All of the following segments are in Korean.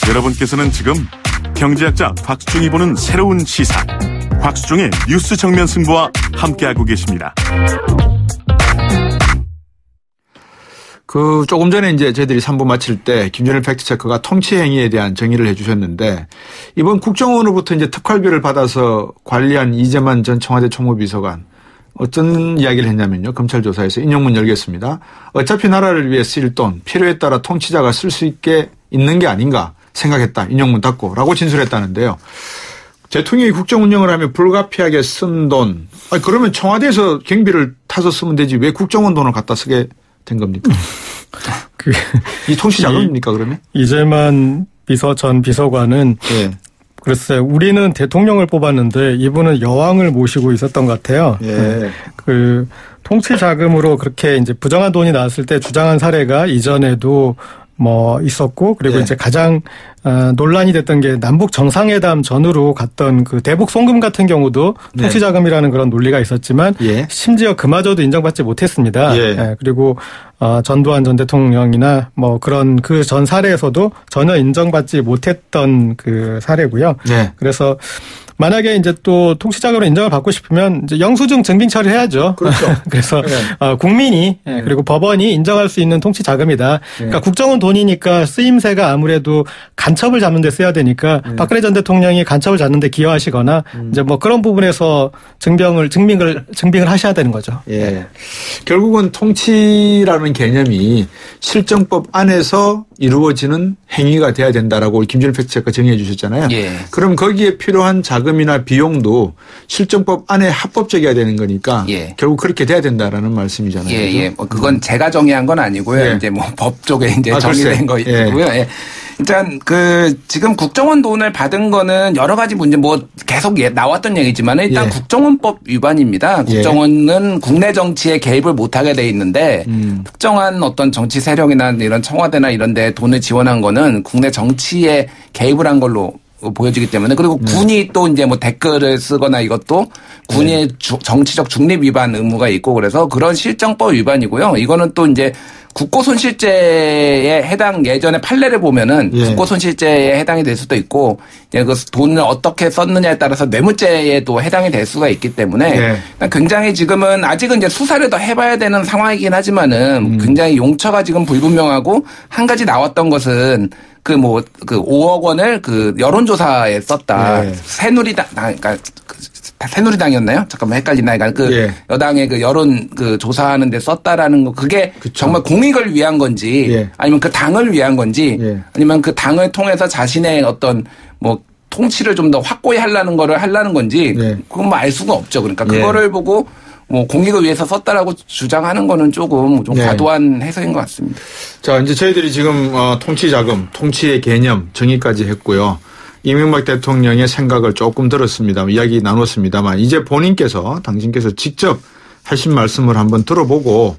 여러분께서는 지금 경제학자 곽수중이 보는 새로운 시사, 곽수중의 뉴스 정면 승부와 함께하고 계십니다. 조금 전에 이제 저희들이 3부 마칠 때 김준일 팩트체커가 통치 행위에 대한 정의를 해주셨는데, 이번 국정원으로부터 이제 특활비를 받아서 관리한 이재만 전 청와대 총무비서관 어떤 이야기를 했냐면요. 검찰 조사에서 인용문 열겠습니다. 어차피 나라를 위해 쓰일 돈, 필요에 따라 통치자가 쓸 수 있게 있는 게 아닌가 생각했다. 인용문 닫고 라고 진술했다는데요. 대통령이 국정 운영을 하며 불가피하게 쓴 돈, 그러면 청와대에서 경비를 타서 쓰면 되지 왜 국정원 돈을 갖다 쓰게 된 겁니까? 이 통치 자금입니까 그러면? 이재만 전 비서관은 예. 글쎄 우리는 대통령을 뽑았는데 이분은 여왕을 모시고 있었던 것 같아요. 예. 통치 자금으로 그렇게 이제 부정한 돈이 나왔을 때 주장한 사례가 이전에도 있었고, 그리고 예. 이제 가장 논란이 됐던 게 남북 정상회담 전후로 갔던 그 대북 송금 같은 경우도 네. 통치 자금이라는 그런 논리가 있었지만 예. 심지어 그마저도 인정받지 못했습니다. 예. 그리고 전두환 전 대통령이나 그런 그 전 사례에서도 전혀 인정받지 못했던 그 사례고요. 예. 그래서 만약에 이제 또 통치자금으로 인정을 받고 싶으면 이제 영수증 증빙 처리해야죠. 그렇죠. 그래서 네. 국민이 그리고 법원이 인정할 수 있는 통치자금이다. 그러니까 국정원 돈이니까 쓰임새가 아무래도 간첩을 잡는 데 써야 되니까 박근혜 전 대통령이 간첩을 잡는 데 기여하시거나 이제 그런 부분에서 증빙을 하셔야 되는 거죠. 예. 결국은 통치라는 개념이 실정법 안에서 이루어지는 행위가 돼야 된다라고 김준일 팩트체커가 정의해 주셨잖아요. 예. 그럼 거기에 필요한 자금이나 비용도 실정법 안에 합법적이어야 되는 거니까 예. 결국 그렇게 돼야 된다라는 말씀이잖아요. 예, 예. 그건 제가 정의한 건 아니고요. 예. 이제 법 쪽에 이제 정의된 거고요. 예. 일단 지금 국정원 돈을 받은 거는 여러 가지 문제 계속 나왔던 얘기지만 일단 예. 국정원법 위반입니다. 국정원은 국내 정치에 개입을 못하게 돼 있는데 특정한 어떤 정치 세력이나 이런 청와대나 이런 데 돈을 지원한 거는 국내 정치에 개입을 한 걸로 보여지기 때문에, 그리고 군이 또 이제 댓글을 쓰거나 이것도 군의 정치적 중립 위반 의무가 있고, 그래서 그런 실정법 위반이고요. 이거는 또 이제 국고손실죄에 해당, 예전에 판례를 보면은 국고손실죄에 해당이 될 수도 있고, 이제 그 돈을 어떻게 썼느냐에 따라서 뇌물죄에도 해당이 될 수가 있기 때문에 굉장히 지금은 아직은 이제 수사를 더 해봐야 되는 상황이긴 하지만은 굉장히 용처가 지금 불분명하고, 한 가지 나왔던 것은 그 5억 원을 여론조사에 썼다. 새누리당, 그러니까 새누리당이었나요? 잠깐만 헷갈리나. 그러니까 여당의 여론 조사하는 데 썼다라는 거, 그게 그쵸. 정말 공익을 위한 건지, 아니면 그 당을 위한 건지, 아니면 그 당을 통해서 자신의 어떤 통치를 좀 더 확고히 하려는 건지, 그건 알 수가 없죠. 그러니까 그거를 보고 공익을 위해서 썼다라고 주장하는 거는 조금 좀 과도한 해석인 것 같습니다. 자, 이제 저희들이 지금 통치자금, 통치의 개념 정의까지 했고요. 이명박 대통령의 생각을 조금 들었습니다. 이야기 나눴습니다만, 이제 당신께서 직접 하신 말씀을 한번 들어보고,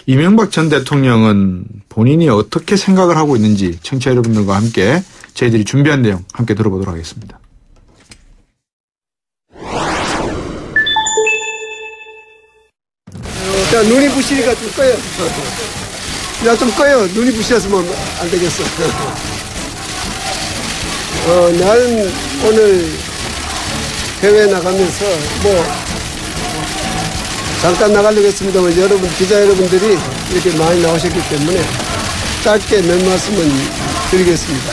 이명박 전 대통령은 본인이 어떻게 생각을 하고 있는지 청취자 여러분들과 함께 저희들이 준비한 내용 함께 들어보도록 하겠습니다. 자, 눈이 부시니까 좀 꺼요. 야, 좀 꺼요. 눈이 부셔서 안 되겠어. 나는 오늘 해외 나가면서 잠깐 나가려고 했습니다만 기자 여러분들이 이렇게 많이 나오셨기 때문에 짧게 몇 말씀은 드리겠습니다.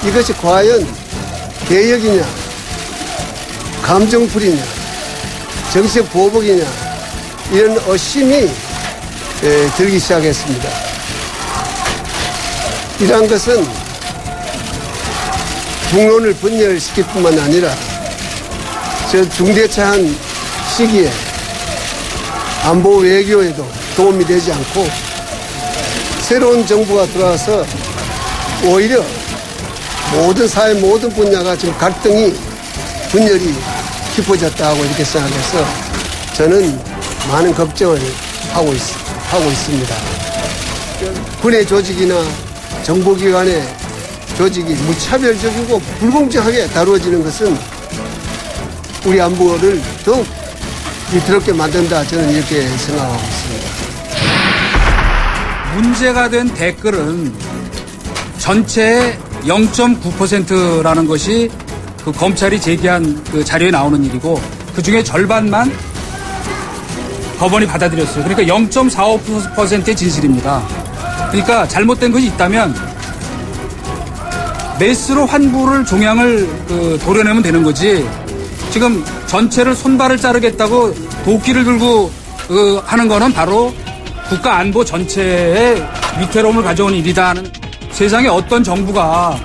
이것이 과연 개혁이냐, 감정풀이냐, 정치적 보복이냐, 이런 의심이 들기 시작했습니다. 이러한 것은 국론을 분열시킬 뿐만 아니라 저 중대차한 시기에 안보 외교에도 도움이 되지 않고 새로운 정부가 들어와서 오히려 사회 모든 분야가 지금 갈등이 분열이 깊어졌다고 이렇게 생각해서 저는 많은 걱정을 하고 있습니다. 군의 조직이나 정보기관의 조직이 무차별적이고 불공정하게 다루어지는 것은 우리 안보를 더욱 위태롭게 만든다, 저는 이렇게 생각하고 있습니다. 문제가 된 댓글은 전체의 0.9%라는 것이 그 검찰이 제기한 그 자료에 나오는 일이고 그 중에 절반만 법원이 받아들였어요. 그러니까 0.45%의 진실입니다. 그러니까 잘못된 것이 있다면 메스로 환불을 종양을 도려내면 되는 거지. 지금 전체를 손발을 자르겠다고 도끼를 들고 하는 거는 바로 국가 안보 전체의 위태로움을 가져온 일이다 하는 세상에 어떤 정부가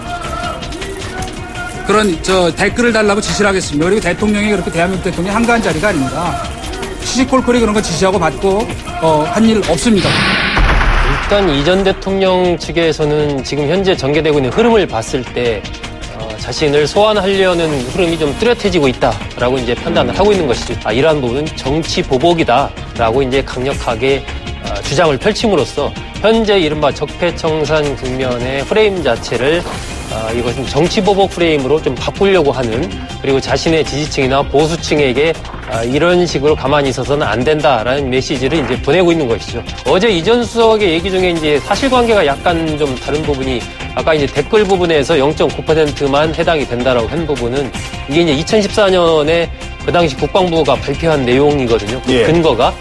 그런 댓글을 달라고 지시를 하겠습니다. 그리고 대통령이 그렇게 대한민국 대통령이 한가한 자리가 아닙니다. 시시콜콜이 그런 거 지시하고 받고 한 일 없습니다. 일단 이 전 대통령 측에서는 지금 현재 전개되고 있는 흐름을 봤을 때 자신을 소환하려는 흐름이 좀 뚜렷해지고 있다라고 이제 판단을 하고 있는 것이죠. 이러한 부분은 정치 보복이다라고 이제 강력하게 주장을 펼침으로써 현재 이른바 적폐청산 국면의 프레임 자체를 이것은 정치 보복 프레임으로 좀 바꾸려고 하는, 그리고 자신의 지지층이나 보수층에게 이런 식으로 가만히 있어서는 안 된다라는 메시지를 이제 보내고 있는 것이죠. 어제 이전 수석의 얘기 중에 이제 사실관계가 약간 좀 다른 부분이, 아까 이제 댓글 부분에서 0.9%만 해당이 된다라고 한 부분은 이게 이제 2014년에 그 당시 국방부가 발표한 내용이거든요. 그 근거가.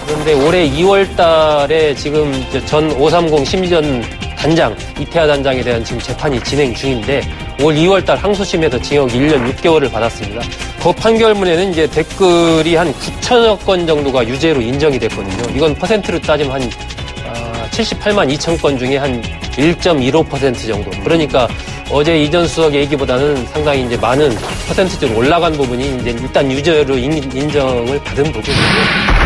그런데 올해 2월 달에 지금 전 530 심의전 단장, 이태하 단장에 대한 지금 재판이 진행 중인데 올 2월 달 항소심에서 징역 1년 6개월을 받았습니다. 그 판결문에는 이제 댓글이 한 9천여 건 정도가 유죄로 인정이 됐거든요. 이건 퍼센트로 따지면 한 78만 2천 건 중에 한 1.15% 정도. 그러니까 어제 이전 수석의 얘기보다는 상당히 이제 많은 퍼센트적으로 올라간 부분이 이제 일단 유죄로 인정을 받은 부분이고요.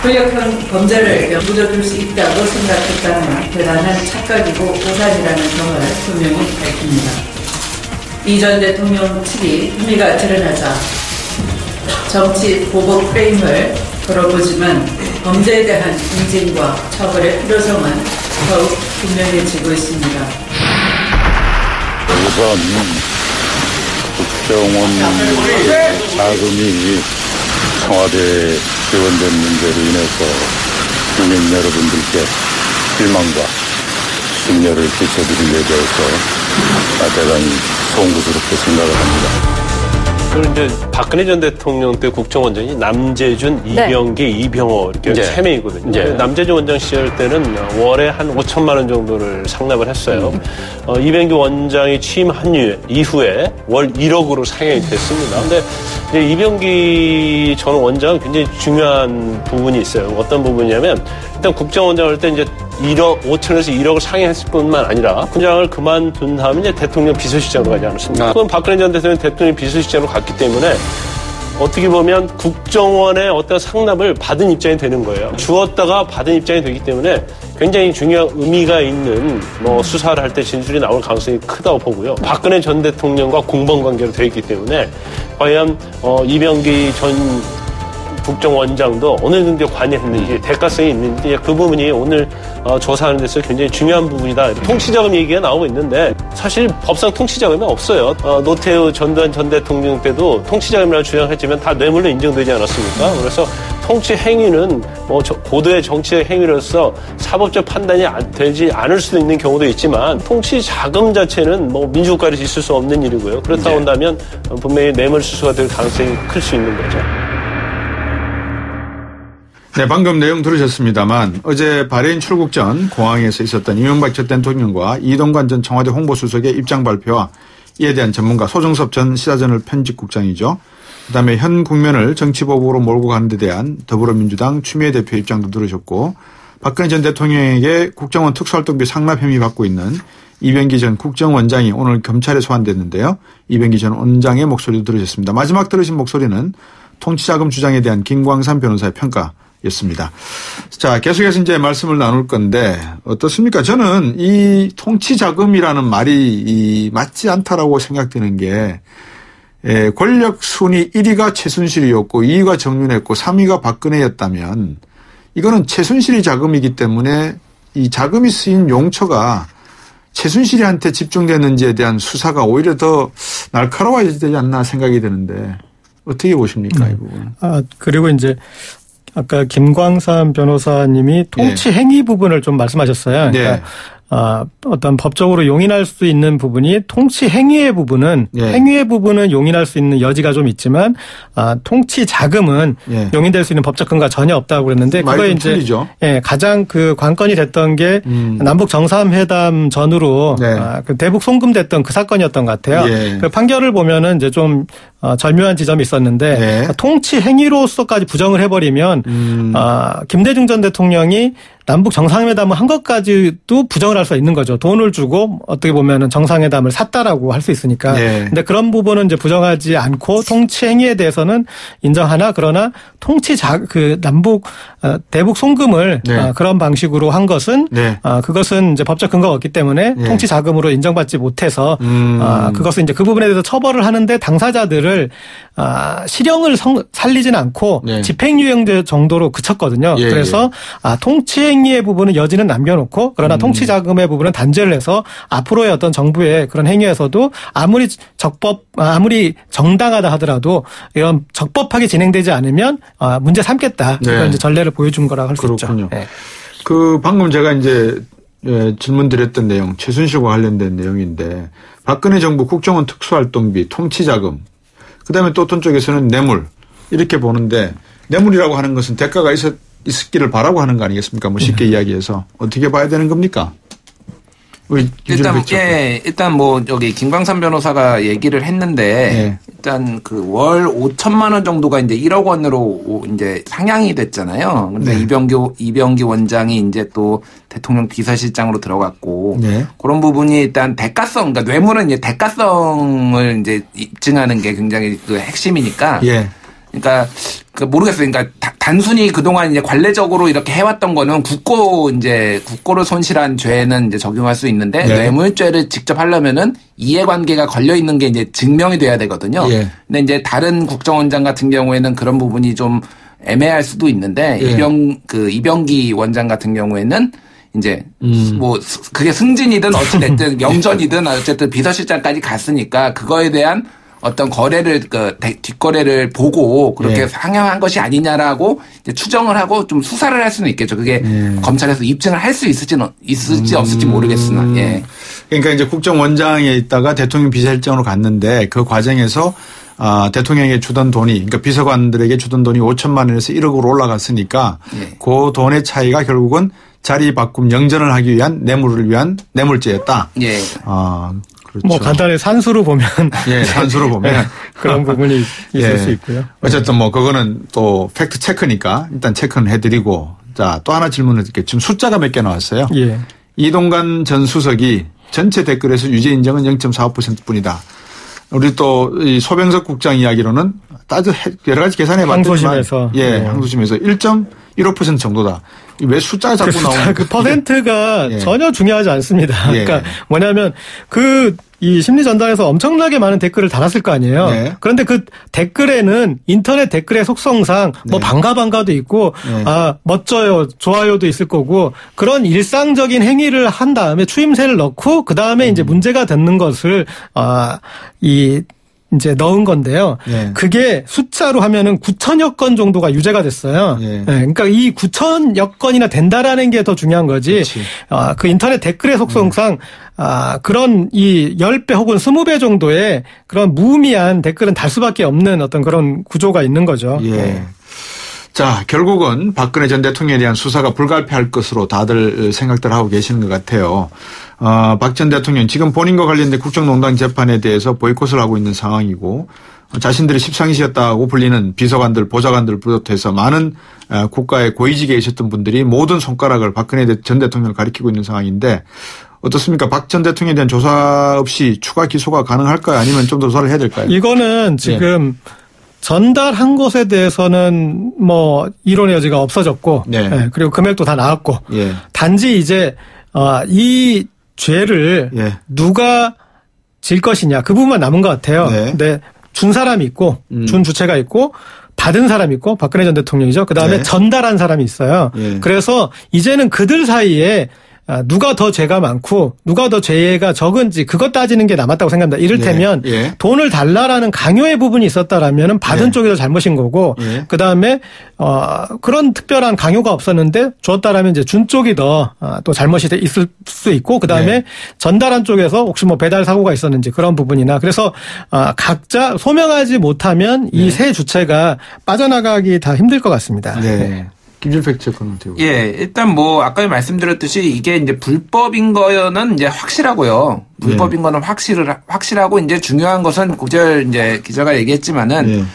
권력형 범죄를 묻어둘 수 있다고 생각했다는 대단한 착각이고 오산이라는 점을 분명히 밝힙니다. 이 전 대통령 측이 혐의가 드러나자 정치 보복 프레임을 걸어보지만 범죄에 대한 인증과 처벌의 필요성은 더욱 분명해지고 있습니다. 우선 국정원 자금이 청와대에 지원된 문제로 인해서 국민 여러분들께 실망과 심려를 끼쳐드린 데 대해서 대단히 송구스럽게 생각을 합니다. 그리고 이제 박근혜 전 대통령 때 국정원장이 남재준, 이병기, 이병호 이렇게 3명이거든요. 남재준 원장 시절 때는 월에 한 5천만 원 정도를 상납을 했어요. 이병기 원장이 취임한 이후에 월 1억으로 상향이 됐습니다. 근데 이제 이병기 전 원장은 굉장히 중요한 부분이 있어요. 어떤 부분이냐면 일단 국정원장을 할 때 이제 1억 5천에서 1억을 상향했을 뿐만 아니라 국장을 그만둔 다음에 이제 대통령 비서실장으로 가지 않았습니까? 그건 박근혜 전 대통령 대통령 비서실장으로 갔기 때문에 어떻게 보면 국정원의 어떤 상납을 받은 입장이 되는 거예요. 주었다가 받은 입장이 되기 때문에 굉장히 중요한 의미가 있는 수사를 할 때 진술이 나올 가능성이 크다고 보고요. 박근혜 전 대통령과 공범 관계로 되어 있기 때문에 과연 이병기 전 국정원장도 어느 정도 관여했는지 대가성이 있는지 그 부분이 오늘 조사하는 데서 굉장히 중요한 부분이다. 통치자금 얘기가 나오고 있는데 사실 법상 통치자금이 없어요. 노태우 전두환 전 대통령 때도 통치자금이라고 주장했지만 다 뇌물로 인정되지 않았습니까? 그래서 통치 행위는 고도의 정치적 행위로서 사법적 판단이 되지 않을 수도 있는 경우도 있지만 통치 자금 자체는 민주국가에서 있을 수 없는 일이고요. 그렇다고 한다면 분명히 뇌물 수수가 될 가능성이 클 수 있는 거죠. 네, 방금 내용 들으셨습니다만 어제 바레인 출국 전 공항에서 있었던 이명박 전 대통령과 이동관 전 청와대 홍보수석의 입장 발표와 이에 대한 전문가 소정섭 전 시사저널 편집국장이죠. 그다음에 현 국면을 정치보복으로 몰고 가는 데 대한 더불어민주당 추미애 대표 입장도 들으셨고 박근혜 전 대통령에게 국정원 특수활동비 상납 혐의 받고 있는 이병기 전 국정원장이 오늘 검찰에 소환됐는데요. 이병기 전 원장의 목소리도 들으셨습니다. 마지막 들으신 목소리는 통치자금 주장에 대한 김광삼 변호사의 평가였습니다. 자, 계속해서 이제 말씀을 나눌 건데 어떻습니까? 저는 이 통치자금이라는 말이 맞지 않다라고 생각되는 게 권력 순위 1위가 최순실이었고 2위가 정윤회였고 3위가 박근혜였다면 이거는 최순실이 자금이기 때문에 이 자금이 쓰인 용처가 최순실이한테 집중됐는지에 대한 수사가 오히려 더 날카로워야 되지 않나 생각이 드는데 어떻게 보십니까? 이 부분. 그리고 이제 아까 김광삼 변호사님이 통치 행위 부분을 좀 말씀하셨어요. 그러니까 어떤 법적으로 용인할 수 있는 부분이 통치 행위의 부분은 행위의 부분은 용인할 수 있는 여지가 좀 있지만 통치 자금은 용인될 수 있는 법적 근거가 전혀 없다고 그랬는데 그거에 이제 가장 그 관건이 됐던 게 남북 정상회담 전후로 그 대북 송금됐던 그 사건이었던 것 같아요. 그 판결을 보면은 이제 좀 절묘한 지점이 있었는데 통치 행위로서까지 부정을 해버리면 김대중 전 대통령이 남북 정상회담을 한 것까지도 부정을 할 수 있는 거죠. 돈을 주고 어떻게 보면은 정상회담을 샀다라고 할 수 있으니까. 근데 그런 부분은 이제 부정하지 않고 통치 행위에 대해서는 인정하나 그러나 그 남북 대북 송금을 그런 방식으로 한 것은 그것은 이제 법적 근거가 없기 때문에 통치 자금으로 인정받지 못해서 그것은 이제 그 부분에 대해서 처벌을 하는데 당사자들을 실형을 살리진 않고 집행유예 정도로 그쳤거든요. 그래서 통치 행위의 부분은 여지는 남겨놓고 그러나 통치 자금의 부분은 단죄를 해서 앞으로의 어떤 정부의 그런 행위에서도 아무리 정당하다 하더라도 이런 적법하게 진행되지 않으면 문제 삼겠다. 이런 이제 전례를 보여준 거라고 할 수 있죠. 그 방금 제가 이제 질문드렸던 내용, 최순실과 관련된 내용인데 박근혜 정부 국정원 특수활동비, 통치자금, 그다음에 또 어떤 쪽에서는 뇌물 이렇게 보는데 뇌물이라고 하는 것은 대가가 있기를 바라고 하는 거 아니겠습니까? 뭐 쉽게 이야기해서 어떻게 봐야 되는 겁니까? 일단 뭐 여기 김광삼 변호사가 얘기를 했는데 일단 그 월 5천만 원 정도가 이제 1억 원으로 이제 상향이 됐잖아요. 근데 이병기 원장이 이제 또 대통령 비서실장으로 들어갔고 그런 부분이 일단 대가성, 그러니까 뇌물은 이제 대가성을 이제 입증하는 게 굉장히 그 핵심이니까. 그러니까 모르겠어요. 그러니까 단순히 그동안 이제 관례적으로 이렇게 해왔던 거는 국고를 손실한 죄는 이제 적용할 수 있는데 뇌물죄를 직접 하려면은 이해관계가 걸려 있는 게 이제 증명이 돼야 되거든요. 근데 이제 다른 국정원장 같은 경우에는 그런 부분이 좀 애매할 수도 있는데 이병기 원장 같은 경우에는 이제 뭐 그게 승진이든 어찌됐든 명전이든 어쨌든 비서실장까지 갔으니까 그거에 대한 어떤 거래를 뒷거래를 보고 그렇게 상향한 것이 아니냐라고 이제 추정을 하고 좀 수사를 할 수는 있겠죠. 그게 검찰에서 입증을 할 수 있을지 없을지 모르겠으나. 그러니까 이제 국정원장에 있다가 대통령 비서실장으로 갔는데 그 과정에서 대통령에게 주던 돈이, 그러니까 비서관들에게 주던 돈이 5천만 원에서 1억으로 올라갔으니까 그 돈의 차이가 결국은 자리 바꿈 영전을 하기 위한 뇌물을 위한 뇌물죄였다. 그렇죠. 뭐 간단히 산수로 보면 산수로 보면 그런 부분이 있을 수 있고요. 어쨌든 뭐 그거는 또 팩트 체크니까 일단 체크는 해드리고 자, 또 하나 질문을 드릴게요. 지금 숫자가 몇 개 나왔어요. 이동관 전 수석이 전체 댓글에서 유죄 인정은 0.45%뿐이다. 우리 또 이 소병석 국장 이야기로는 여러 가지 계산해 봤더니만 항소심에서 1.15% 정도다. 왜 숫자가 자꾸 나오는 그 퍼센트가 전혀 중요하지 않습니다. 그러니까 뭐냐면 이 심리 전단에서 엄청나게 많은 댓글을 달았을 거 아니에요. 그런데 그 댓글에는 인터넷 댓글의 속성상 뭐 반가도 있고 멋져요, 좋아요도 있을 거고 그런 일상적인 행위를 한 다음에 추임새를 넣고 그 다음에 이제 문제가 되는 것을 이제 넣은 건데요. 그게 숫자로 하면은 9천여 건 정도가 유죄가 됐어요. 그러니까 이 9천여 건이나 된다라는 게 더 중요한 거지. 그 인터넷 댓글의 속성상 그런 이 10배 혹은 20배 정도의 그런 무의미한 댓글은 달 수밖에 없는 어떤 그런 구조가 있는 거죠. 자, 결국은 박근혜 전 대통령에 대한 수사가 불가피할 것으로 다들 생각들 하고 계시는 것 같아요. 박 전 대통령 지금 본인과 관련된 국정농단 재판에 대해서 보이콧을 하고 있는 상황이고 자신들이 십상이셨다고 불리는 비서관들, 보좌관들 비롯해서 많은 국가의 고위직에 계셨던 분들이 모든 손가락을 박근혜 전 대통령을 가리키고 있는 상황인데 어떻습니까? 박 전 대통령에 대한 조사 없이 추가 기소가 가능할까요? 아니면 좀 더 조사를 해야 될까요? 이거는 지금 전달한 것에 대해서는 뭐 이론의 여지가 없어졌고 그리고 금액도 다 나왔고 단지 이제 이 죄를 누가 질 것이냐 그 부분만 남은 것 같아요. 근데 준 사람이 있고 준 주체가 있고 받은 사람이 있고 박근혜 전 대통령이죠. 그다음에 전달한 사람이 있어요. 그래서 이제는 그들 사이에 누가 더 죄가 많고 누가 더 죄가 적은지 그것 따지는 게 남았다고 생각합니다. 이를테면 돈을 달라라는 강요의 부분이 있었다라면 받은 쪽이 더 잘못인 거고 그다음에 그런 특별한 강요가 없었는데 줬다라면 이제 준 쪽이 더 또 잘못이 있을 수 있고 그다음에 전달한 쪽에서 혹시 뭐 배달 사고가 있었는지 그런 부분이나 그래서 각자 소명하지 못하면 이 세 주체가 빠져나가기 다 힘들 것 같습니다. 네. 김준 팩트체크는 어때요? 예, 일단 뭐 아까 말씀드렸듯이 이게 이제 불법인 거는 이제 확실하고요. 불법인 거는 확실하고 이제 중요한 것은 고절 이제 기자가 얘기했지만은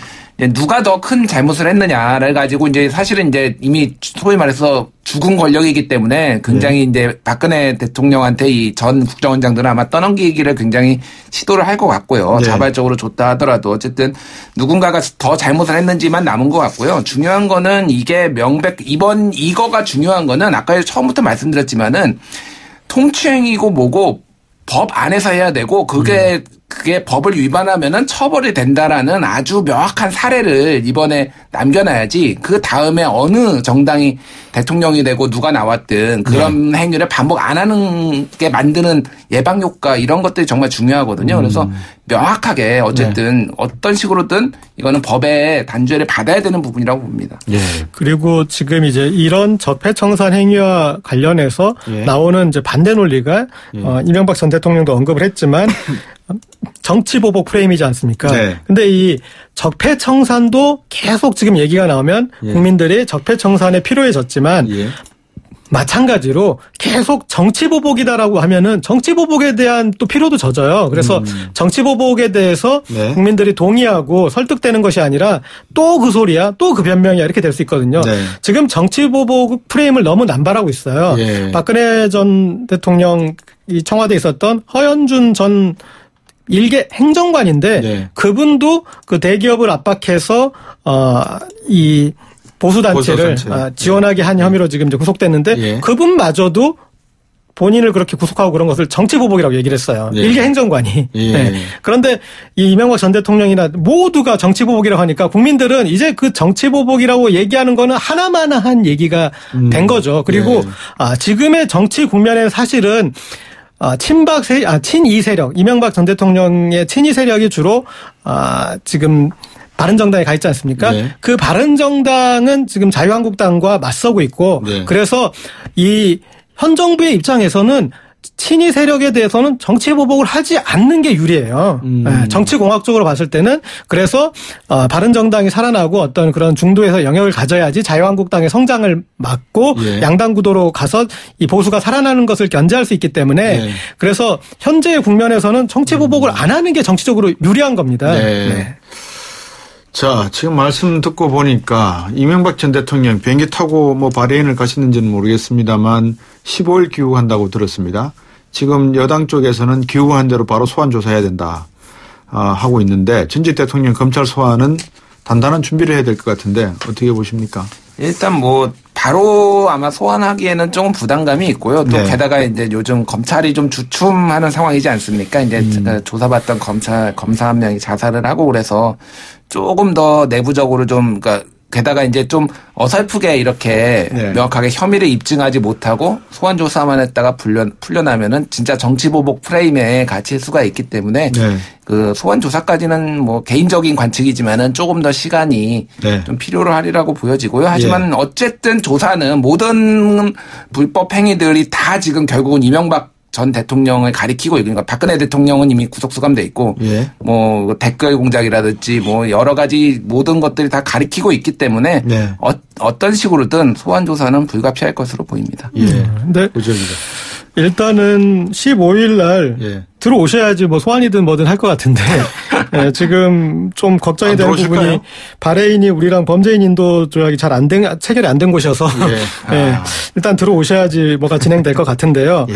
누가 더 큰 잘못을 했느냐를 가지고 이제 사실은 이제 이미 소위 말해서 죽은 권력이기 때문에 굉장히 이제 박근혜 대통령한테 이 전 국정원장들은 아마 떠넘기기를 굉장히 시도를 할 것 같고요. 자발적으로 줬다 하더라도 어쨌든 누군가가 더 잘못을 했는지만 남은 것 같고요. 중요한 거는 이게 이거가 중요한 거는 아까 처음부터 말씀드렸지만은 통치행위고 뭐고 법 안에서 해야 되고 그게 법을 위반하면은 처벌이 된다라는 아주 명확한 사례를 이번에 남겨놔야지 그 다음에 어느 정당이 대통령이 되고 누가 나왔든 그런 행위를 반복 안 하는 게 만드는 예방 효과 이런 것들이 정말 중요하거든요. 그래서 명확하게 어쨌든 어떤 식으로든 이거는 법의 단죄를 받아야 되는 부분이라고 봅니다. 그리고 지금 이제 이런 적폐청산 행위와 관련해서 나오는 이제 반대 논리가 이명박 전 대통령도 언급을 했지만 정치보복 프레임이지 않습니까? 근데 이 적폐청산도 계속 지금 얘기가 나오면 국민들이 적폐청산에 필요해졌지만 마찬가지로 계속 정치보복이다라고 하면은 정치보복에 대한 또 필요도 젖어요. 그래서 정치보복에 대해서 국민들이 동의하고 설득되는 것이 아니라 또 그 소리야, 또 그 변명이야 이렇게 될 수 있거든요. 지금 정치보복 프레임을 너무 남발하고 있어요. 박근혜 전 대통령 이 청와대에 있었던 허현준 전 일개 행정관인데 그분도 그 대기업을 압박해서 이 보수단체를 지원하게 한 혐의로 지금 이제 구속됐는데 그분마저도 본인을 그렇게 구속하고 그런 것을 정치보복이라고 얘기를 했어요. 일개 행정관이. 그런데 이 이명박 전 대통령이나 모두가 정치보복이라고 하니까 국민들은 이제 그 정치보복이라고 얘기하는 거는 하나마나한 얘기가 된 거죠. 그리고 지금의 정치 국면에는 사실은 친이 세력, 이명박 전 대통령의 친이 세력이 주로 지금 바른정당에 가 있지 않습니까? 그 바른정당은 지금 자유한국당과 맞서고 있고 그래서 이 현 정부의 입장에서는 친이 세력에 대해서는 정치보복을 하지 않는 게 유리해요. 정치공학적으로 봤을 때는 그래서 바른정당이 살아나고 어떤 그런 중도에서 영역을 가져야지 자유한국당의 성장을 막고 양당 구도로 가서 이 보수가 살아나는 것을 견제할 수 있기 때문에 그래서 현재의 국면에서는 정치보복을 안 하는 게 정치적으로 유리한 겁니다. 자, 지금 말씀 듣고 보니까 이명박 전 대통령 비행기 타고 뭐 바레인을 가셨는지는 모르겠습니다만 15일 귀국한다고 들었습니다. 지금 여당 쪽에서는 귀국한 대로 바로 소환 조사해야 된다 하고 있는데 전직 대통령 검찰 소환은 단단한 준비를 해야 될 것 같은데 어떻게 보십니까? 일단 뭐 바로 아마 소환하기에는 조금 부담감이 있고요. 또 게다가 이제 요즘 검찰이 좀 주춤하는 상황이지 않습니까? 이제 조사받던 검사 한 명이 자살을 하고 그래서 조금 더 내부적으로 좀 그러니까 게다가 이제 좀 어설프게 이렇게 명확하게 혐의를 입증하지 못하고 소환 조사만 했다가 풀려나면은 진짜 정치보복 프레임에 갇힐 수가 있기 때문에 그 소환 조사까지는 뭐 개인적인 관측이지만은 조금 더 시간이 좀 필요로 하리라고 보여지고요. 하지만 어쨌든 조사는 모든 불법 행위들이 다 지금 결국은 이명박 전 대통령을 가리키고 그러니까 박근혜 대통령은 이미 구속 수감돼 있고 뭐 댓글 공작이라든지 뭐 여러 가지 모든 것들이 다 가리키고 있기 때문에 어떤 식으로든 소환 조사는 불가피할 것으로 보입니다. 네. 일단은 15일 날 들어오셔야지 뭐 소환이든 뭐든 할 것 같은데 지금 좀 걱정이 되는 부분이 바레인이 우리랑 범죄인 인도 조약이 잘 안 된 체결이 안 된 곳이어서 일단 들어오셔야지 뭐가 진행될 것 같은데요.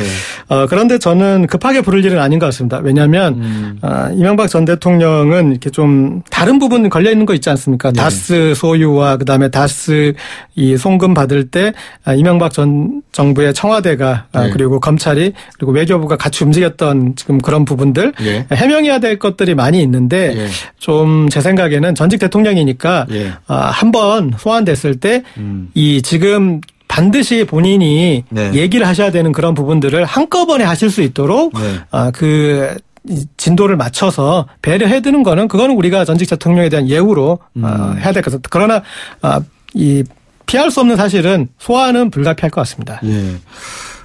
그런데 저는 급하게 부를 일은 아닌 것 같습니다. 왜냐하면 이명박 전 대통령은 이렇게 좀 다른 부분 걸려 있는 거 있지 않습니까? 다스 소유와 그다음에 다스 이 송금 받을 때 이명박 전 정부의 청와대가 그리고 검찰이 그리고 외교부가 같이 움직였던 지금 그런 부분들 해명해야 될 것들이 많이 있는데 좀 제 생각에는 전직 대통령이니까 한번 소환됐을 때 이 지금 반드시 본인이 네. 얘기를 하셔야 되는 그런 부분들을 한꺼번에 하실 수 있도록 네. 그 진도를 맞춰서 배려해두는 거는 그거는 우리가 전직 대통령에 대한 예우로 해야 될 것 같습니다. 그러나 이 피할 수 없는 사실은 소환은 불가피할 것 같습니다. 예.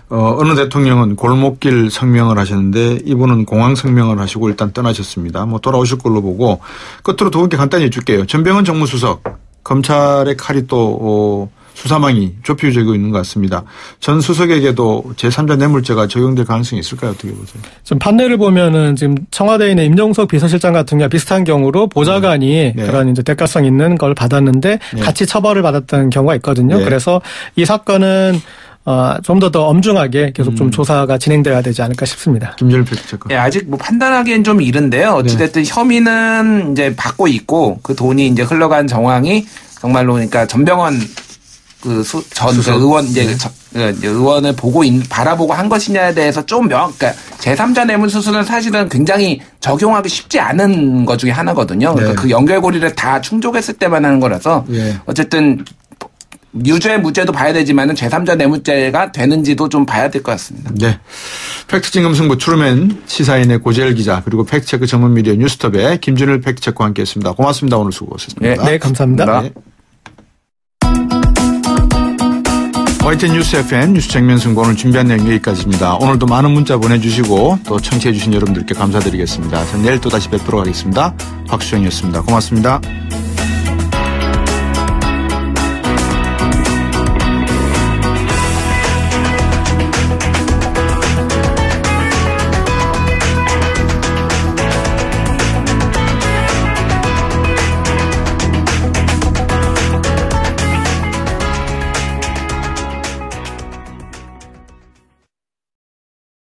어느 대통령은 골목길 성명을 하셨는데 이분은 공항 성명을 하시고 일단 떠나셨습니다. 뭐 돌아오실 걸로 보고 끝으로 두 분께 간단히 해줄게요. 전병헌 정무수석 검찰의 칼이 또 수사망이 좁혀지고 있는 것 같습니다. 전 수석에게도 제3자 뇌물죄가 적용될 가능성이 있을까요? 어떻게 보세요? 지금 판례를 보면은 지금 청와대에 있는 임종석 비서실장 같은 경우 비슷한 경우로 보좌관이 네. 그런 이제 대가성 있는 걸 받았는데 네. 같이 처벌을 받았던 경우가 있거든요. 네. 그래서 이 사건은 좀 더 엄중하게 계속 좀 조사가 진행돼야 되지 않을까 싶습니다. 김준일 팩트체크. 네, 아직 뭐 판단하기엔 좀 이른데요. 어찌됐든 혐의는 이제 받고 있고 그 돈이 이제 흘러간 정황이 정말로 그러니까 전병헌 전 의원 의원을 바라보고 한 것이냐에 대해서 좀 그러니까 제3자 뇌물 수수는 사실은 굉장히 적용하기 쉽지 않은 것 중에 하나거든요. 그러니까 그 연결고리를 다 충족했을 때만 하는 거라서 어쨌든 유죄 무죄도 봐야 되지만은 제3자 뇌물죄가 되는지도 좀 봐야 될 것 같습니다. 네. 팩트진검승부 트루맨 시사인의 고재열 기자 그리고 팩트체크 전문 미디어 뉴스톱의 김준일 팩트체크와 함께했습니다. 고맙습니다. 오늘 수고하셨습니다. 네, 감사합니다. 네. YTN 뉴스 FM 뉴스 정면승부 오늘 준비한 내용 여기까지입니다. 오늘도 많은 문자 보내주시고 또 청취해 주신 여러분들께 감사드리겠습니다. 저는 내일 또 다시 뵙도록 하겠습니다. 박수영이었습니다. 고맙습니다.